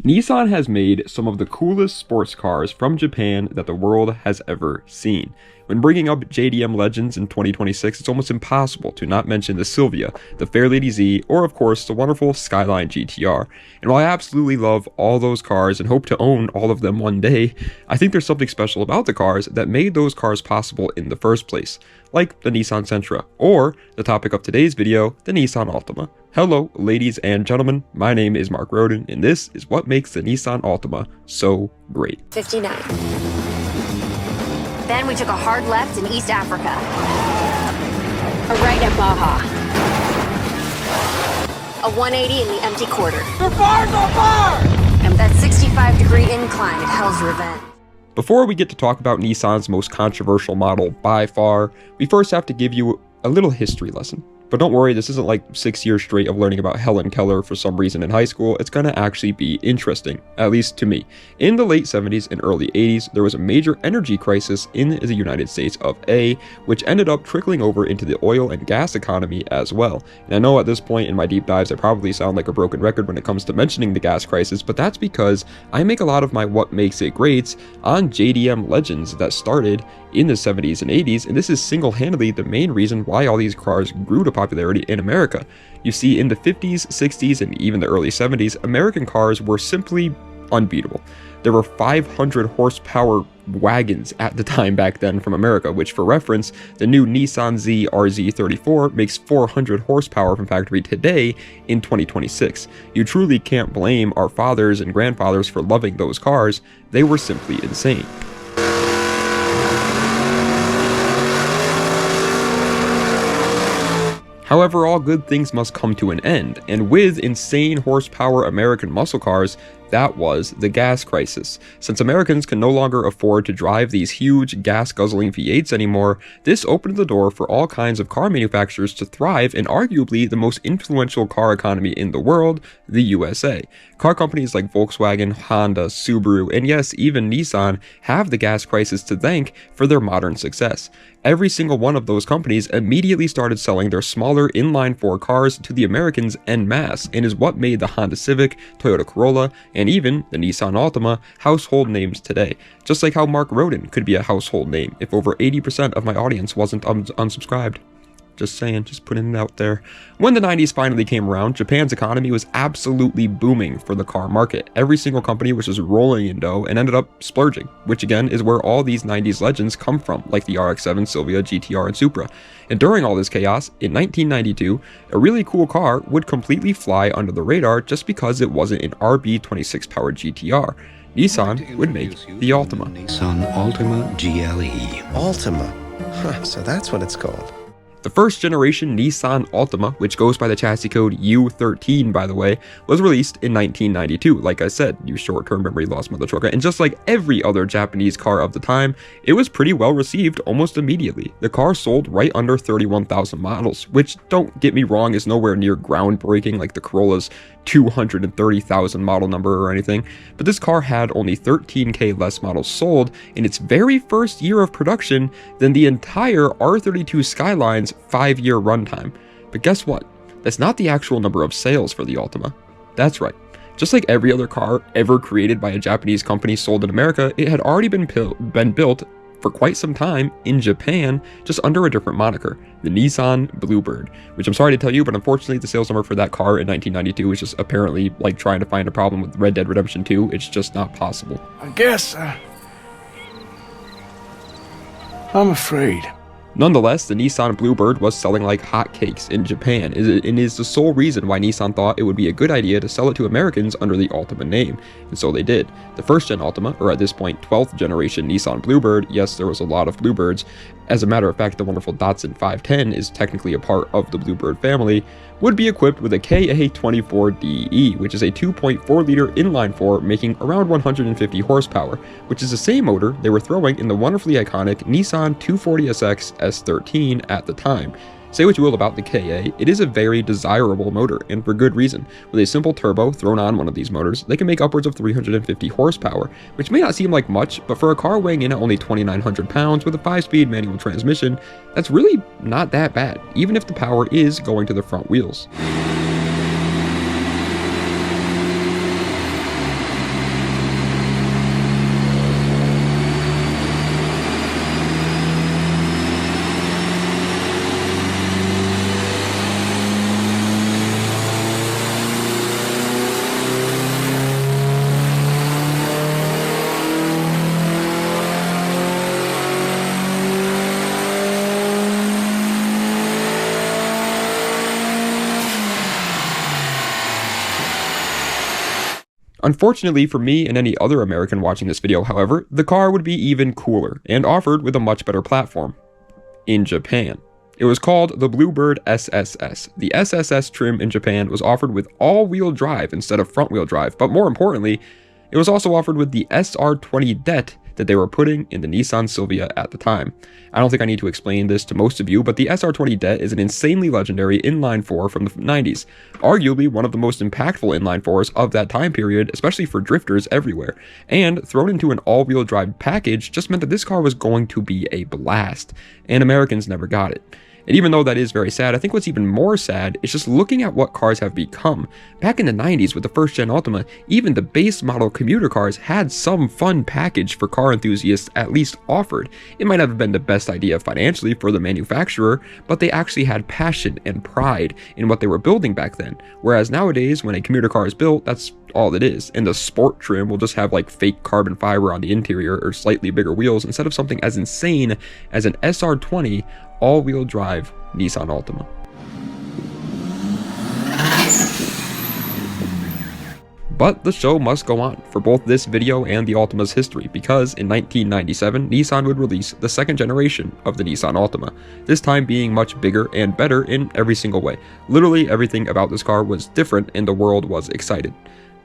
Nissan has made some of the coolest sports cars from Japan that the world has ever seen. When bringing up JDM legends in 2026, it's almost impossible to not mention the Silvia, the Fairlady Z, or of course the wonderful Skyline GTR. And while I absolutely love all those cars and hope to own all of them one day, I think there's something special about the cars that made those cars possible in the first place, like the Nissan Sentra, or the topic of today's video, the Nissan Altima. Hello, ladies and gentlemen, my name is Mark Roden, and this is what makes the Nissan Altima so great. 59. Then we took a hard left in East Africa. A right at Baja. A 180 in the empty quarter. The bar's on fire! And that 65-degree incline at Hell's Revenge. Before we get to talk about Nissan's most controversial model by far, we first have to give you a little history lesson. But don't worry, this isn't like 6 years straight of learning about Helen Keller for some reason in high school. It's gonna actually be interesting, at least to me. In the late 70s and early 80s, there was a major energy crisis in the United States of A, which ended up trickling over into the oil and gas economy as well. And I know at this point in my deep dives, I probably sound like a broken record when it comes to mentioning the gas crisis, but that's because I make a lot of my What Makes It Greats on JDM legends that started in the 70s and 80s, and this is single-handedly the main reason why all these cars grew to popularity in America. You see, in the 50s, 60s, and even the early 70s, American cars were simply unbeatable. There were 500 horsepower wagons at the time back then from America, which for reference, the new Nissan Z RZ34 makes 400 horsepower from factory today in 2026. You truly can't blame our fathers and grandfathers for loving those cars. They were simply insane. However, all good things must come to an end, and with insane horsepower American muscle cars, that was the gas crisis. Since Americans can no longer afford to drive these huge gas-guzzling V8s anymore, this opened the door for all kinds of car manufacturers to thrive in arguably the most influential car economy in the world, the USA. Car companies like Volkswagen, Honda, Subaru, and yes, even Nissan have the gas crisis to thank for their modern success. Every single one of those companies immediately started selling their smaller inline-4 cars to the Americans en masse, and is what made the Honda Civic, Toyota Corolla, and even the Nissan Altima household names today. Just like how Mark Roden could be a household name if over 80% of my audience wasn't unsubscribed. Just saying, just putting it out there. When the 90s finally came around, Japan's economy was absolutely booming for the car market. Every single company was just rolling in dough and ended up splurging, which again is where all these 90s legends come from, like the RX-7, Silvia, GTR, and Supra. And during all this chaos, in 1992, a really cool car would completely fly under the radar just because it wasn't an RB26 powered GTR. Nissan would make the Altima. Nissan Altima GLE. Altima? Huh, so that's what it's called. The first generation Nissan Altima, which goes by the chassis code U13 by the way, was released in 1992. Like I said, you short-term memory loss mother trucker, and just like every other Japanese car of the time, it was pretty well received almost immediately. The car sold right under 31,000 models, which, don't get me wrong, is nowhere near groundbreaking like the Corolla's 230,000 model number or anything, but this car had only 13k less models sold in its very first year of production than the entire R32 Skyline's 5-year runtime. But guess what? That's not the actual number of sales for the Altima. That's right. Just like every other car ever created by a Japanese company sold in America, it had already been built for quite some time in Japan, just under a different moniker, the Nissan Bluebird, which I'm sorry to tell you, but unfortunately the sales number for that car in 1992 is just apparently like trying to find a problem with Red Dead Redemption 2. It's just not possible. I guess, I'm afraid. Nonetheless, the Nissan Bluebird was selling like hotcakes in Japan, and is the sole reason why Nissan thought it would be a good idea to sell it to Americans under the Altima name, and so they did. The first gen Altima, or at this point 12th generation Nissan Bluebird, yes, there was a lot of Bluebirds, as a matter of fact the wonderful Datsun 510 is technically a part of the Bluebird family, would be equipped with a KA24DE, which is a 2.4-liter inline-4 making around 150 horsepower, which is the same motor they were throwing in the wonderfully iconic Nissan 240SX S13 at the time. Say what you will about the KA, it is a very desirable motor, and for good reason. With a simple turbo thrown on one of these motors, they can make upwards of 350 horsepower, which may not seem like much, but for a car weighing in at only 2,900 pounds with a 5-speed manual transmission, that's really not that bad, even if the power is going to the front wheels. Unfortunately for me and any other American watching this video, however, the car would be even cooler and offered with a much better platform. In Japan. It was called the Bluebird SSS. The SSS trim in Japan was offered with all-wheel drive instead of front-wheel drive, but more importantly, it was also offered with the SR20 Det that they were putting in the Nissan Silvia at the time. I don't think I need to explain this to most of you, but the SR20 Det is an insanely legendary inline 4 from the 90s, arguably one of the most impactful inline 4s of that time period, especially for drifters everywhere, and thrown into an all-wheel drive package just meant that this car was going to be a blast, and Americans never got it. And even though that is very sad, I think what's even more sad is just looking at what cars have become. Back in the 90s with the first gen Altima, even the base model commuter cars had some fun package for car enthusiasts at least offered. It might not have been the best idea financially for the manufacturer, but they actually had passion and pride in what they were building back then. Whereas nowadays, when a commuter car is built, that's all it is. And the sport trim will just have like fake carbon fiber on the interior or slightly bigger wheels instead of something as insane as an SR20 all-wheel drive Nissan Altima. But the show must go on for both this video and the Altima's history, because in 1997, Nissan would release the second generation of the Nissan Altima, this time being much bigger and better in every single way. Literally everything about this car was different and the world was excited.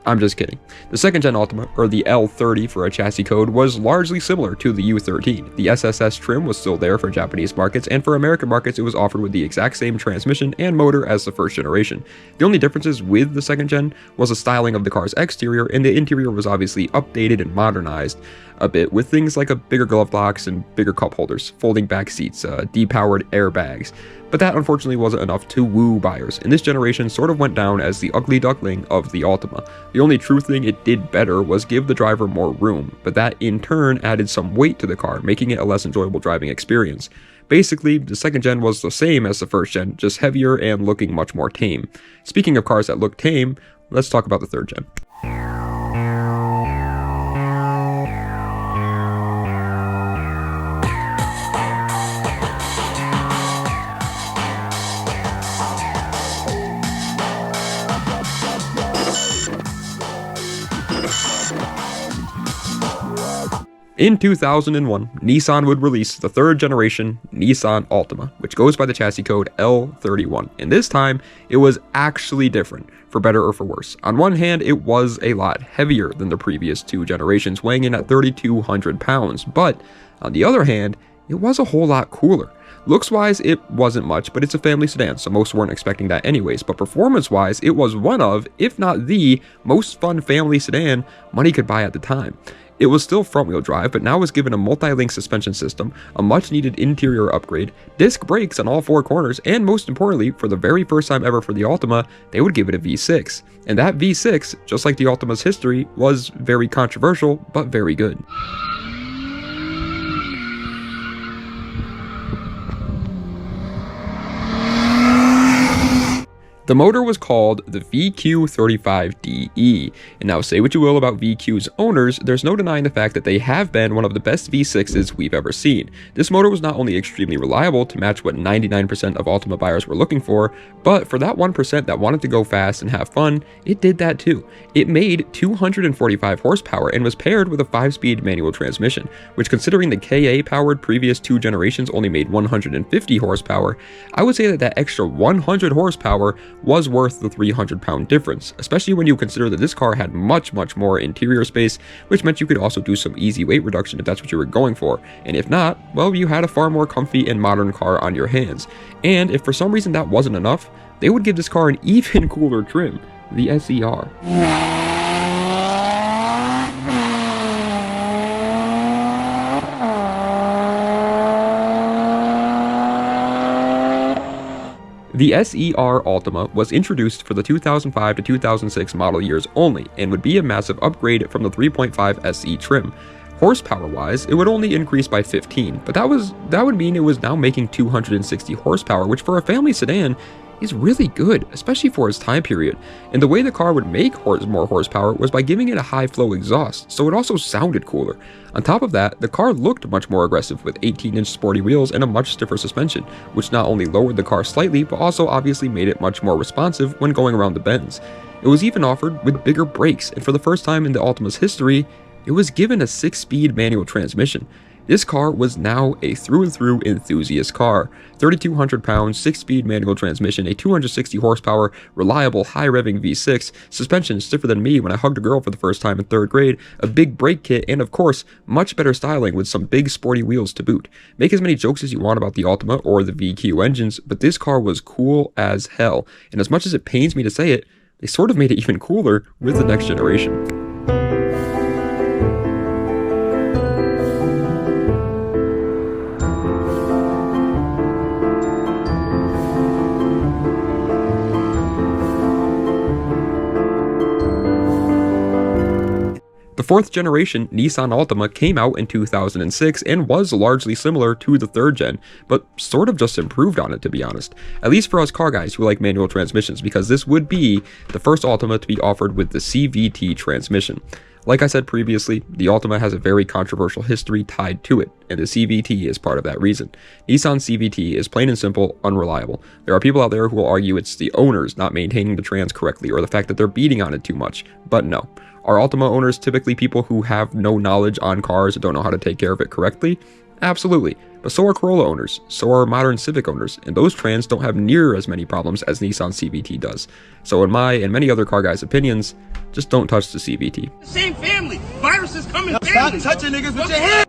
I'm just kidding. The second gen Altima, or the L30 for a chassis code, was largely similar to the U13. The SSS trim was still there for Japanese markets, and for American markets it was offered with the exact same transmission and motor as the first generation. The only differences with the second gen was the styling of the car's exterior, and the interior was obviously updated and modernized a bit with things like a bigger glove box and bigger cup holders, folding back seats, depowered airbags. But that unfortunately wasn't enough to woo buyers, and this generation sort of went down as the ugly duckling of the Altima. The only true thing it did better was give the driver more room, but that in turn added some weight to the car, making it a less enjoyable driving experience. Basically, the second gen was the same as the first gen, just heavier and looking much more tame. Speaking of cars that look tame, let's talk about the third gen. In 2001, Nissan would release the third generation Nissan Altima, which goes by the chassis code L31, and this time it was actually different, for better or for worse. On one hand, it was a lot heavier than the previous two generations, weighing in at 3,200 pounds, but on the other hand, it was a whole lot cooler. Looks-wise, it wasn't much, but it's a family sedan, so most weren't expecting that anyways, but performance-wise, it was one of, if not the, most fun family sedan money could buy at the time. It was still front-wheel drive, but now was given a multi-link suspension system, a much-needed interior upgrade, disc brakes on all four corners, and most importantly, for the very first time ever for the Altima, they would give it a V6. And that V6, just like the Altima's history, was very controversial, but very good. The motor was called the VQ35DE, and now say what you will about VQ's owners, there's no denying the fact that they have been one of the best V6s we've ever seen. This motor was not only extremely reliable to match what 99% of Altima buyers were looking for, but for that 1% that wanted to go fast and have fun, it did that too. It made 245 horsepower and was paired with a 5-speed manual transmission, which considering the KA-powered previous two generations only made 150 horsepower, I would say that that extra 100 horsepower was worth the 300-pound difference, especially when you consider that this car had much more interior space, which meant you could also do some easy weight reduction if that's what you were going for, and if not, well, you had a far more comfy and modern car on your hands. And if for some reason that wasn't enough, they would give this car an even cooler trim, the SER. The SER Altima was introduced for the 2005 to 2006 model years only, and would be a massive upgrade from the 3.5 SE trim. Horsepower-wise, it would only increase by 15, but that would mean it was now making 260 horsepower, which for a family sedan is really good, especially for its time period. And the way the car would make more horsepower was by giving it a high-flow exhaust, so it also sounded cooler. On top of that, the car looked much more aggressive with 18-inch sporty wheels and a much stiffer suspension, which not only lowered the car slightly, but also obviously made it much more responsive when going around the bends. It was even offered with bigger brakes, and for the first time in the Altima's history, it was given a 6-speed manual transmission. This car was now a through-and-through enthusiast car. 3,200 pounds, 6-speed manual transmission, a 260 horsepower, reliable, high-revving V6, suspension stiffer than me when I hugged a girl for the first time in 3rd grade, a big brake kit, and of course, much better styling with some big sporty wheels to boot. Make as many jokes as you want about the Altima or the VQ engines, but this car was cool as hell, and as much as it pains me to say it, they sort of made it even cooler with the next generation. The 4th generation Nissan Altima came out in 2006 and was largely similar to the 3rd gen, but sort of just improved on it, to be honest. At least for us car guys who like manual transmissions, because this would be the first Altima to be offered with the CVT transmission. Like I said previously, the Altima has a very controversial history tied to it, and the CVT is part of that reason. Nissan CVT is plain and simple unreliable. There are people out there who will argue it's the owners not maintaining the trans correctly or the fact that they're beating on it too much, but no. Are Altima owners typically people who have no knowledge on cars and don't know how to take care of it correctly? Absolutely. But so are Corolla owners, so are modern Civic owners, and those trans don't have near as many problems as Nissan CVT does. So in my and many other car guys' opinions, just don't touch the CVT. Same family. Viruses come in families. Stop touching niggas with your hand.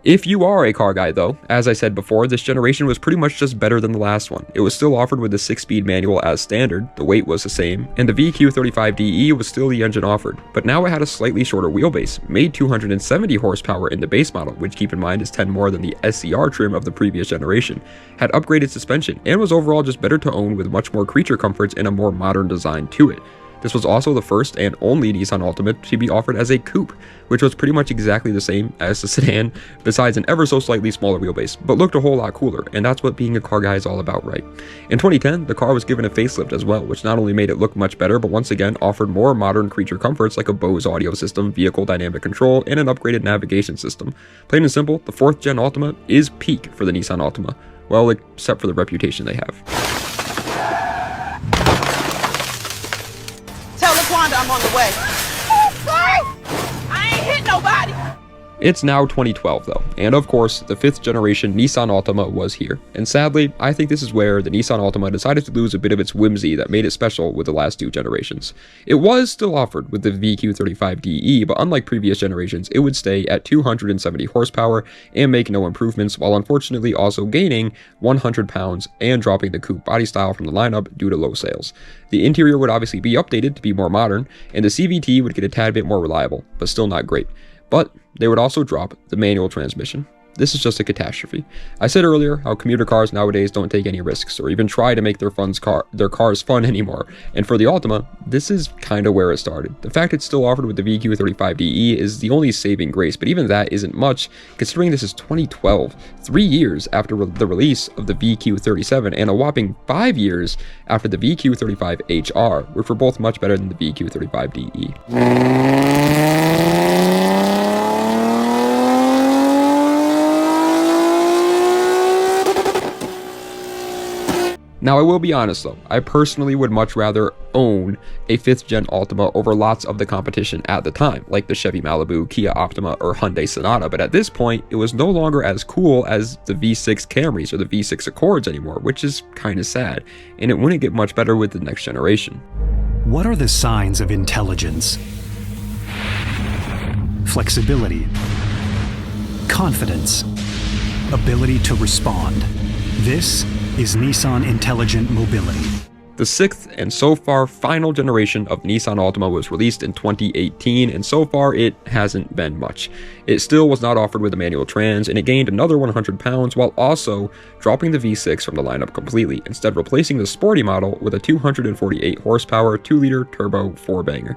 If you are a car guy though, as I said before, this generation was pretty much just better than the last one. It was still offered with the 6-speed manual as standard, the weight was the same, and the VQ35DE was still the engine offered, but now it had a slightly shorter wheelbase, made 270 horsepower in the base model, which keep in mind is 10 more than the SCR trim of the previous generation, had upgraded suspension, and was overall just better to own with much more creature comforts and a more modern design to it. This was also the first and only Nissan Altima to be offered as a coupe, which was pretty much exactly the same as the sedan, besides an ever so slightly smaller wheelbase, but looked a whole lot cooler, and that's what being a car guy is all about, right? In 2010, the car was given a facelift as well, which not only made it look much better, but once again offered more modern creature comforts like a Bose audio system, vehicle dynamic control, and an upgraded navigation system. Plain and simple, the 4th gen Altima is peak for the Nissan Altima, well, except for the reputation they have. I'm on the way. Oh, sorry! I ain't hit nobody! It's now 2012 though, and of course, the 5th generation Nissan Altima was here. And sadly, I think this is where the Nissan Altima decided to lose a bit of its whimsy that made it special with the last 2 generations. It was still offered with the VQ35DE, but unlike previous generations, it would stay at 270 horsepower and make no improvements, while unfortunately also gaining 100 pounds and dropping the coupe body style from the lineup due to low sales. The interior would obviously be updated to be more modern, and the CVT would get a tad bit more reliable, but still not great. But they would also drop the manual transmission. This is just a catastrophe. I said earlier how commuter cars nowadays don't take any risks or even try to make their cars fun anymore, and for the Altima, this is kinda where it started. The fact it's still offered with the VQ35DE is the only saving grace, but even that isn't much considering this is 2012, 3 years after the release of the VQ37 and a whopping 5 years after the VQ35HR, which were both much better than the VQ35DE. Now, I will be honest though, I personally would much rather own a 5th gen Altima over lots of the competition at the time, like the Chevy Malibu, Kia Optima, or Hyundai Sonata, but at this point, it was no longer as cool as the V6 Camrys or the V6 Accords anymore, which is kinda sad, and it wouldn't get much better with the next generation. What are the signs of intelligence? Flexibility, confidence, ability to respond. This is Nissan Intelligent Mobility. The 6th and so far final generation of Nissan Altima was released in 2018, and so far it hasn't been much. It still was not offered with a manual trans, and it gained another 100 pounds while also dropping the V6 from the lineup completely, instead replacing the sporty model with a 248 horsepower 2-liter turbo 4-banger.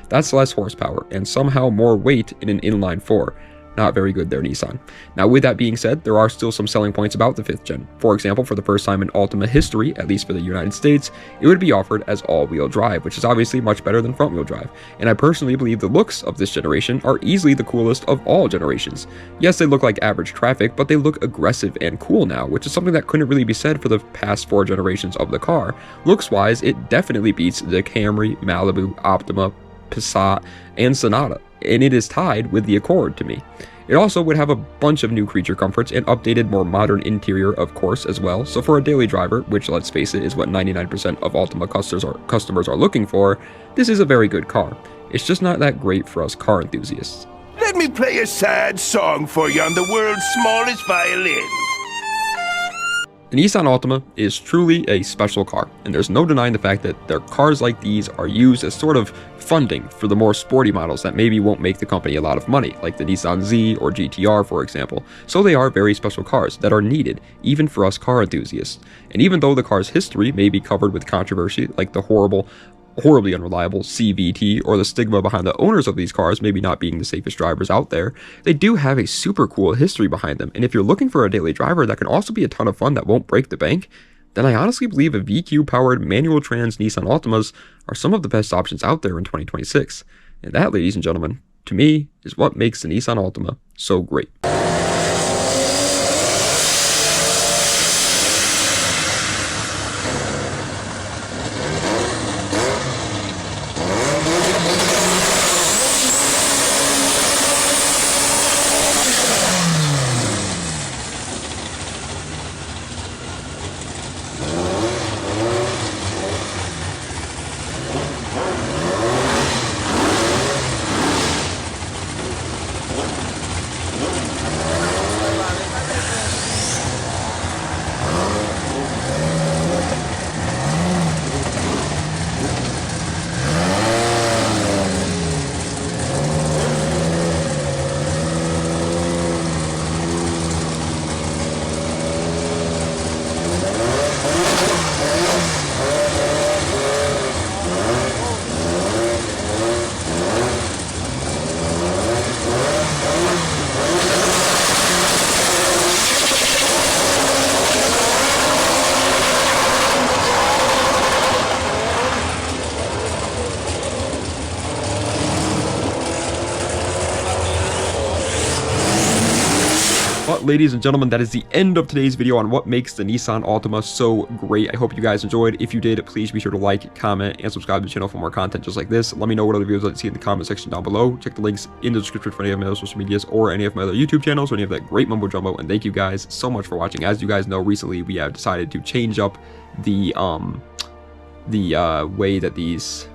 That's less horsepower and somehow more weight in an inline 4. Not very good there, Nissan. Now, with that being said, there are still some selling points about the 5th gen. For example, for the first time in Altima history, at least for the United States, it would be offered as all-wheel drive, which is obviously much better than front-wheel drive. And I personally believe the looks of this generation are easily the coolest of all generations. Yes, they look like average traffic, but they look aggressive and cool now, which is something that couldn't really be said for the past 4 generations of the car. Looks-wise, it definitely beats the Camry, Malibu, Optima, Passat, and Sonata, and it is tied with the Accord to me. It also would have a bunch of new creature comforts and updated, more modern interior, of course, as well. So for a daily driver, which, let's face it, is what 99% of Altima customers are looking for, this is a very good car. It's just not that great for us car enthusiasts. Let me play a sad song for you on the world's smallest violin. The Nissan Altima is truly a special car, and there's no denying the fact that their cars like these are used as sort of funding for the more sporty models that maybe won't make the company a lot of money, like the Nissan Z or GTR, for example. So they are very special cars that are needed, even for us car enthusiasts. And even though the car's history may be covered with controversy, like the horribly unreliable CVT, or the stigma behind the owners of these cars maybe not being the safest drivers out there, they do have a super cool history behind them. And if you're looking for a daily driver that can also be a ton of fun that won't break the bank, then I honestly believe a VQ-powered manual trans Nissan Altimas are some of the best options out there in 2026. And that, ladies and gentlemen, to me, is what makes the Nissan Altima so great. But ladies and gentlemen, that is the end of today's video on what makes the Nissan Altima so great. I hope you guys enjoyed. If you did, please be sure to like, comment, and subscribe to the channel for more content just like this. Let me know what other videos I'd like to see in the comment section down below. Check the links in the description for any of my other social medias or any of my other YouTube channels or any of that great mumbo jumbo. And thank you guys so much for watching. As you guys know, recently we have decided to change up the way that these...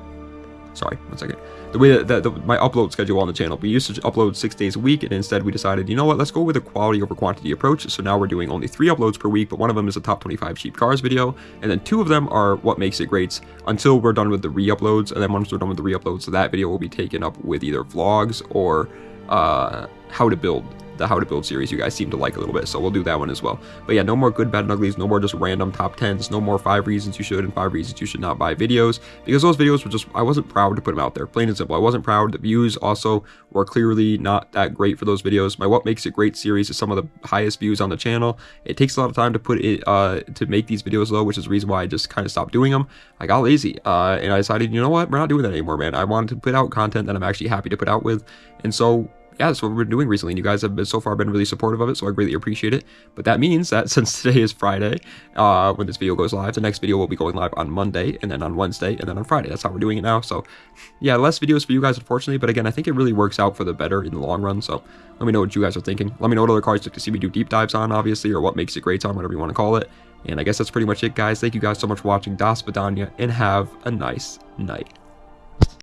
Sorry, one second. The way that my upload schedule on the channel. We used to upload 6 days a week, and instead we decided, you know what, let's go with a quality over quantity approach. So now we're doing only 3 uploads per week, but one of them is a top 25 cheap cars video, and then 2 of them are what makes it great until we're done with the re-uploads. And then once we're done with the re-uploads, so that video will be taken up with either vlogs or how to build. The how to build series you guys seem to like a little bit, so we'll do that one as well. But yeah, no more good, bad, and uglies, no more just random top 10s, no more 5 reasons you should and 5 reasons you should not buy videos, because those videos were just, I wasn't proud to put them out there, plain and simple. I wasn't proud. The views also were clearly not that great for those videos. My What Makes It Great series is some of the highest views on the channel. It takes a lot of time to put it to make these videos though, which is the reason why I just kind of stopped doing them. I got lazy and I decided, you know what, we're not doing that anymore, man. I wanted to put out content that I'm actually happy to put out with, and so yeah, that's what we've been doing recently, and you guys have been, so far been really supportive of it, so I greatly appreciate it. But that means that since today is Friday, when this video goes live, the next video will be going live on Monday, and then on Wednesday, and then on Friday. That's how we're doing it now. So yeah, less videos for you guys, unfortunately, but again, I think it really works out for the better in the long run. So let me know what you guys are thinking. Let me know what other cars you'd like to see me do deep dives on, obviously, or what makes it great on, whatever you want to call it. And I guess that's pretty much it, guys. Thank you guys so much for watching. Das Vidania, and have a nice night.